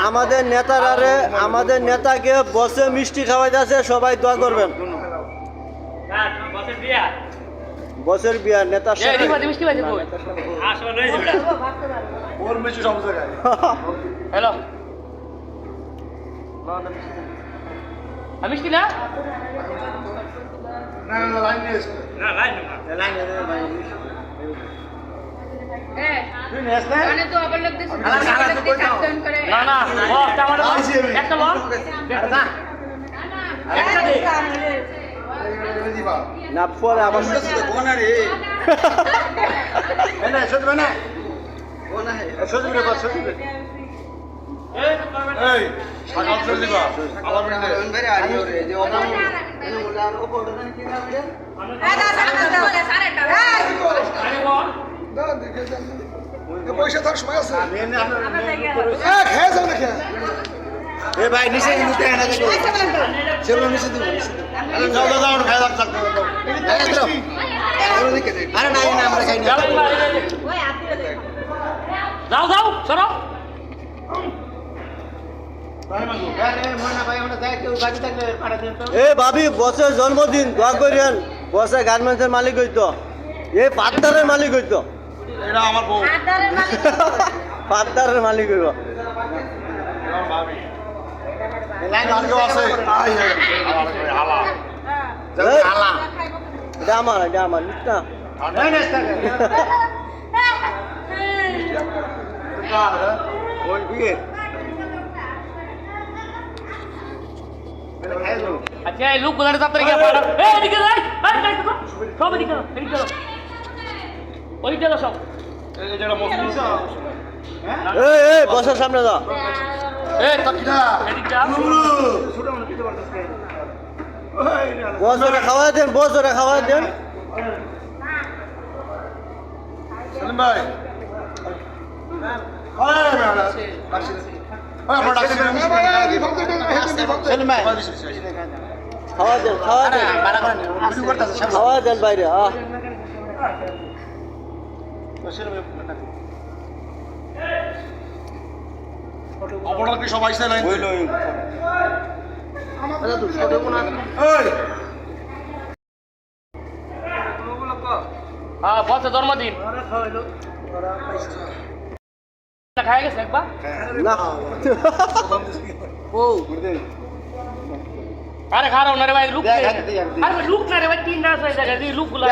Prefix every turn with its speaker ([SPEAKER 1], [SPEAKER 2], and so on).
[SPEAKER 1] আমাদের নেতারারে আমাদের নেতাকে বসে মিষ্টি খাওয়াইতেছে, সবাই দোয়া করবেন। বসের বিয়া নেতার সাথে
[SPEAKER 2] হ্যালো মিষ্টি না
[SPEAKER 1] না পরে আবার
[SPEAKER 3] পয়সা থাকার সময় আছে ভাই নিচে সেগুলো নিচে দিব আরে না আমরা খাই না
[SPEAKER 2] যাও যাও সরো
[SPEAKER 1] এ ভাবি বসের জন্মদিন দোয়া করেন। বসে গার্মেন্টসের মালিক হইতো, এ পাত্তারের মালিক হইতো,
[SPEAKER 3] এটা আমার বউ
[SPEAKER 1] পাত্তারের মালিক হইব। এটা আমার নিস না।
[SPEAKER 2] আচ্ছা এই লোক কোথায় তাড়াতাড়ি গিয়ে পাড়া এই এদিকে যাই সব এদিকে এদিকে ওইদিকে সব
[SPEAKER 1] এই বসের সামনে যা। বছরে খাওয়া দেন, বছরে খাওয়া দেন।
[SPEAKER 3] ভাই
[SPEAKER 1] খাওয়া দেন বাইরে।
[SPEAKER 3] অপরাধ কি সবাই চাই
[SPEAKER 2] হ্যাঁ বসে জন্মদিন খাই গেছে একবার আরে খারাপ না রে ভাই লুক আরে লুক না রে ভাই তিনটা আছে জায়গা লুক গুলো